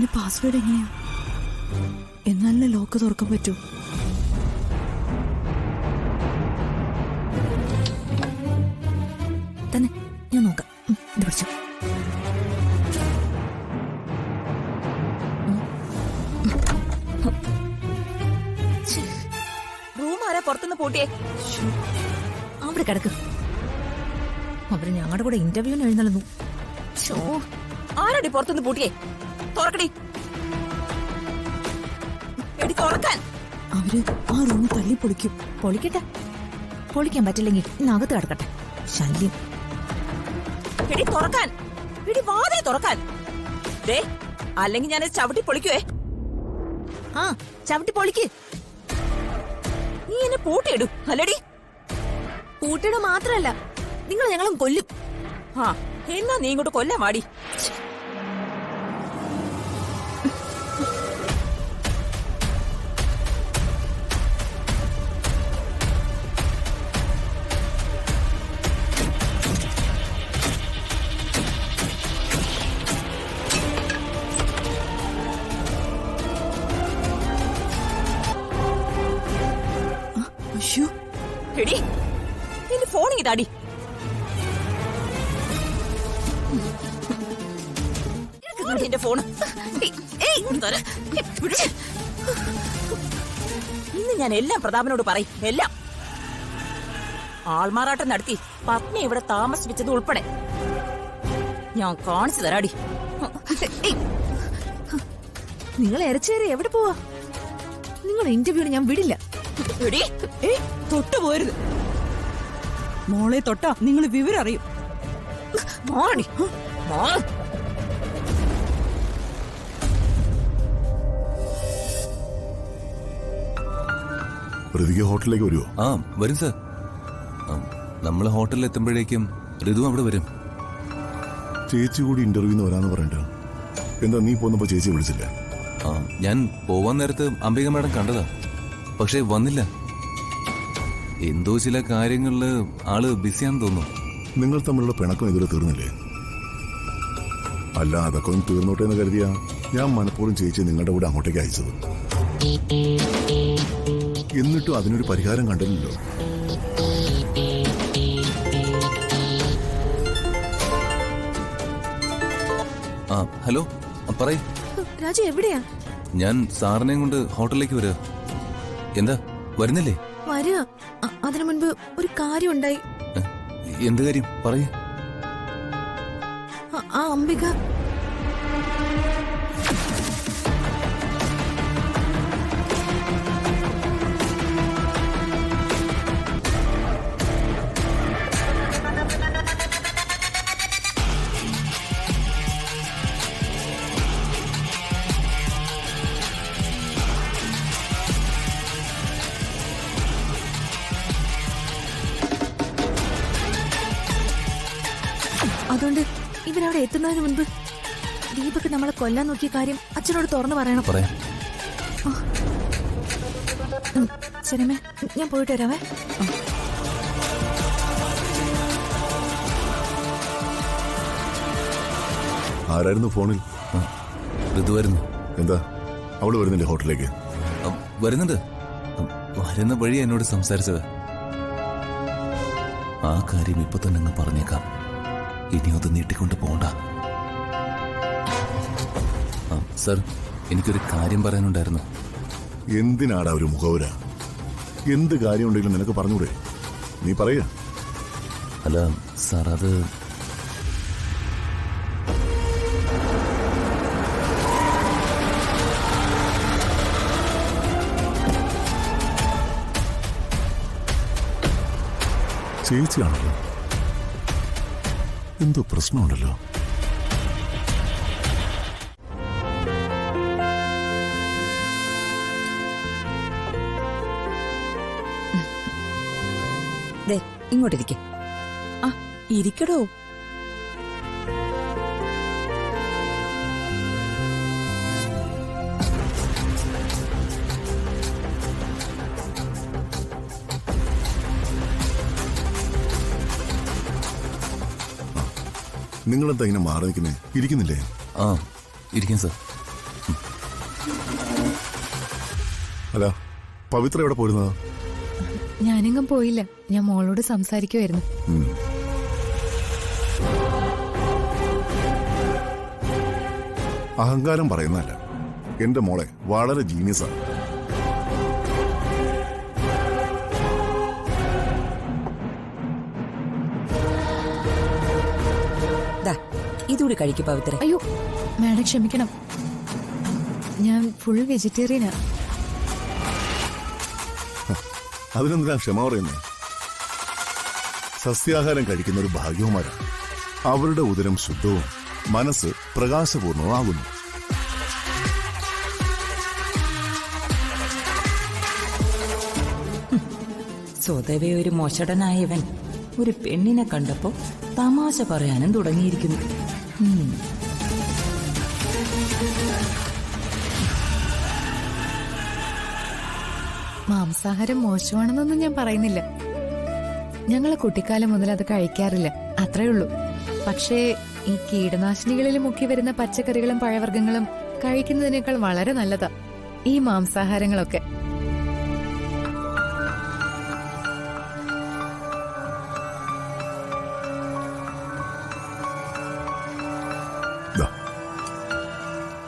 ഇതിന്റെ പാസ്വേഡ് എങ്ങനെയാ? എന്നാലേ ലോക്ക് തുറക്കാൻ പറ്റൂ. തന്നെ ഞാൻ നോക്കാം. ഇത് പിടിച്ചു. റൂം ആരാ പുറത്തുനിന്ന് പൂട്ടിയേ? അവിടെ കിടക്ക്. അവര് ഞങ്ങളുടെ കൂടെ ഇന്റർവ്യൂവിന് എഴുന്നള്ളുന്നു. ആരടി പുറത്തുനിന്ന് പൂട്ടിയേ? തുറക്കടി. എടി തുറക്കാൻ. അവര് ആ റൂം തല്ലി പൊളിക്കും. പൊളിക്കട്ടെ. പൊളിക്കാൻ പറ്റില്ലെങ്കിൽ ഇന്നകത്ത് കിടക്കട്ടെ. ശല്യം. എടി തുറക്കാൻ. എടി വാതേ തുറക്കാൻ. ദേ അല്ലെങ്കിൽ ഞാൻ ചവിട്ടി പൊളിക്കുവേ. ആ ചവിട്ടി പൊളിക്ക്. നീ എന്നെ പൂട്ടിയിടൂ അല്ലടി? കൂട്ടിട മാത്രല്ല നിങ്ങൾ ഞങ്ങളും കൊല്ലും. ആ എന്നാ നീ ഇങ്ങോട്ട് കൊല്ലാൻ വാടി. അയ്യോ, എടി നിന്റെ ഫോൺ ഇതാടി. നിന്റെ ഫോണ് ഇന്ന് ഞാൻ എല്ലാം പ്രതാപനോട് പറയും. എല്ലാം ആൾമാറാട്ടം നടത്തി പത്നി ഇവിടെ താമസിപ്പിച്ചത് ഉൾപ്പെടെ ഞാൻ കാണിച്ചു തരാടി. നിങ്ങൾ ഇറച്ചേരെ എവിടെ പോവാ? നിങ്ങളുടെ ഇന്റർവ്യൂവിന് ഞാൻ വിടില്ല. എടി തൊട്ടു പോരുത്. മോളെ തൊട്ടാ നിങ്ങൾ വിവരം അറിയും. മാറടി മാറ. ഋതിക ഹോട്ടലിലേക്ക് വരുമോ? ആ വരും സാർ. നമ്മൾ ഹോട്ടലിൽ എത്തുമ്പോഴേക്കും ഋതു അവിടെ വരും. ചേച്ചി കൂടി ഇന്റർവ്യൂന്ന് വരാന്ന് പറയണ്ട. എന്താ നീ പോന്നപ്പോ ചേച്ചി വിളിച്ചില്ല? ഞാൻ പോവാൻ നേരത്ത് അംബിക മാഡം കണ്ടതാ, പക്ഷെ വന്നില്ല. എന്തോ ചില കാര്യങ്ങളില് ആള് ബിസിയാന്ന് തോന്നുന്നു. നിങ്ങൾ തമ്മിലുള്ള പിണക്കം ഇതുവരെ തീർന്നില്ലേ? അല്ല, അതൊക്കെ ഒന്ന് തീർന്നോട്ടെ എന്ന് കരുതിയാ ഞാൻ മനഃപൂർവ്വം ചേച്ചി നിങ്ങളുടെ കൂടെ അങ്ങോട്ടേക്ക് അയച്ചത്. എന്നിട്ടും അതിനൊരു പരിഹാരം കണ്ടില്ലല്ലോ. ഹലോ പറയ്. രാജു എവിടെയാ? ഞാൻ സാറിനെയും കൊണ്ട് ഹോട്ടലിലേക്ക് വരിക. എന്താ വരുന്നില്ലേ? വരിക. അതിനു മുൻപ് ഒരു കാര്യം ഉണ്ടായി. എന്ത് കാര്യം പറയ്. ആ അംബിക അതുകൊണ്ട് ഇവരവിടെ എത്തുന്നതിന് മുൻപ് ദീപക് നമ്മളെ കൊല്ലാൻ നോക്കിയ കാര്യം അച്ഛനോട് തുറന്നു പറയണം. പറയാം. ശരിമേ, ഞാൻ പോയിട്ട് വരാവേ. ആരായിരുന്നു ഫോണിൽ? ഋതു വരുന്നു. എന്താ അവള് വരുന്നില്ലേ ഹോട്ടലിലേക്ക്? വരുന്നുണ്ട്. വരുന്ന വഴി എന്നോട് സംസാരിച്ചത്. ആ കാര്യം ഇപ്പൊ തന്നെ അങ്ങ് പറഞ്ഞേക്കാം. ഇനി അത് നീട്ടിക്കൊണ്ട് പോണ്ട. സർ, എനിക്കൊരു കാര്യം പറയാനുണ്ടായിരുന്നു. എന്തിനാടാ ഒരു മുഖവുര? എന്ത് കാര്യമുണ്ടെങ്കിലും നിനക്ക് പറഞ്ഞൂടെ? നീ പറയുക. അല്ല സാർ, അത് ചേച്ചിയാണല്ലോ. എന്തോ പ്രശ്നമുണ്ടല്ലോ. ഇങ്ങോട്ടിരിക്കെ. ആ ഇരിക്കടോ. നിങ്ങളെന്താ ഇങ്ങനെ മാറി നിൽക്കുന്നേ? ഇരിക്കുന്നില്ലേ? ഇരിക്കും സാർ. അല്ല പവിത്ര എവിടെ പോയിരുന്നത്? ഞാനെങ്ങും പോയില്ല, ഞാൻ മോളോട് സംസാരിക്കുമായിരുന്നു. അഹങ്കാരം പറയുന്നതല്ല, എന്റെ മോളെ വളരെ ജീനിയസാണ്. ദാ, ഇതുകൂടി കഴിക്കും പവിത്ര. അയ്യോ മാഡം ക്ഷമിക്കണം, ഞാൻ ഫുൾ വെജിറ്റേറിയനാ. അതിനെന്തിനാ ക്ഷമ പറയുന്നത്? സസ്യാഹാരം കഴിക്കുന്ന ഒരു ഭാഗ്യവുമാരാണ്. അവരുടെ ഉദരം ശുദ്ധവും മനസ്സ് പ്രകാശപൂർണവും ആകുന്നു. സ്വതവേ ഒരു മോശടനായവൻ ഒരു പെണ്ണിനെ കണ്ടപ്പോ തമാശ പറയാനും തുടങ്ങിയിരിക്കുന്നു. മാംസാഹാരം മോശമാണെന്നൊന്നും ഞാൻ പറയുന്നില്ല. ഞങ്ങളെ കുട്ടിക്കാലം മുതൽ അത് കഴിക്കാറില്ല, അത്രേ ഉള്ളൂ. പക്ഷേ ഈ കീടനാശിനികളിൽ മുക്കി വരുന്ന പച്ചക്കറികളും പഴവർഗ്ഗങ്ങളും കഴിക്കുന്നതിനേക്കാൾ വളരെ നല്ലതാ ഈ മാംസാഹാരങ്ങളൊക്കെ.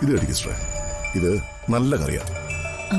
ഇത് കഴിക്കും, ഇത് നല്ല കറിയാ. ആ